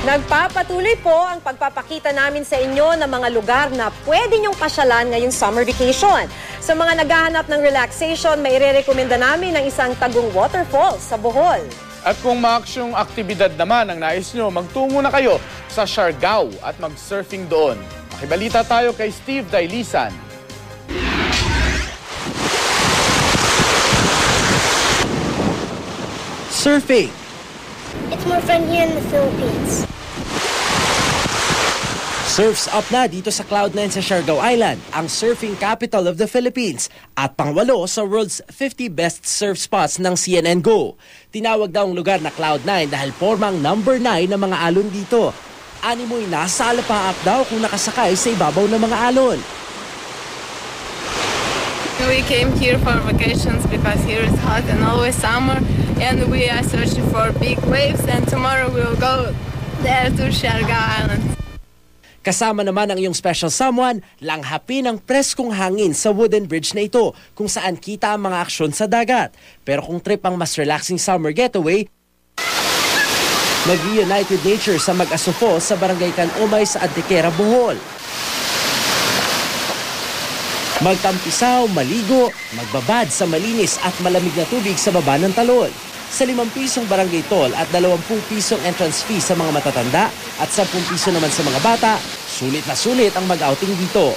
Nagpapatuloy po ang pagpapakita namin sa inyo ng mga lugar na pwede niyong pasyalan ngayong summer vacation. Sa mga naghahanap ng relaxation, may irerekomenda namin ang isang tagong waterfall sa Bohol. At kung maaksyong aktibidad naman ang nais nyo, magtungo na kayo sa Siargao at mag-surfing doon. Makibalita tayo kay Steve Dailisan. Surfing. It's more fun here in the Philippines. Surfs up na dito sa Cloud9 sa Siargao Island, ang surfing capital of the Philippines at pangwalo sa world's 50 best surf spots ng CNN Go. Tinawag daw ang lugar na Cloud9 dahil formang number 9 ng mga alon dito. Animoy nasa alapaap daw kung nakasakay sa ibabaw ng mga alon. We came here for vacations because here is hot and always summer, and we are searching for big waves, and tomorrow we will go there to Siargao Island. Kasama naman ang iyong special someone, langhapin ang preskong hangin sa wooden bridge na ito kung saan kita ang mga aksyon sa dagat. Pero kung trip ang mas relaxing summer getaway, mag-reunite with nature sa Mag-Asufo sa Barangay Canumay sa Antequera, Bohol. Magtampisaw, maligo, magbabad sa malinis at malamig na tubig sa baba ng talon. Sa 5 pisong barangay toll at 20 pisong entrance fee sa mga matatanda at 10 piso naman sa mga bata, sulit na sulit ang mag-outing dito.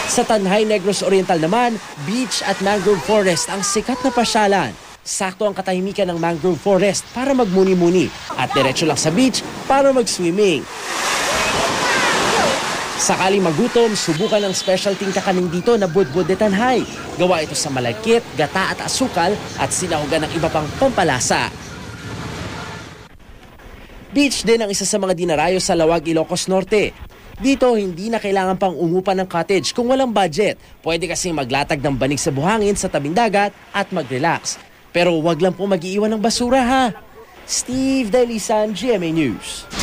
Sa Tanhay Negros Oriental naman, beach at mangrove forest ang sikat na pasyalan. Sakto ang katahimikan ng mangrove forest para magmuni-muni at diretso lang sa beach para mag-swimming. Sakaling magutom, subukan ang specialting kakaning dito na budbud de Tanhay. Gawa ito sa malagkit, gata at asukal at sinahugan ng iba pang pampalasa. Beach din ang isa sa mga dinarayo sa Lawag, Ilocos Norte. Dito, hindi na kailangan pang umupa ng cottage kung walang budget. Pwede kasing maglatag ng banig sa buhangin sa tabing dagat at mag-relax. Pero wag lang po mag-iiwan ng basura ha. Steve Dailisan, GMA News.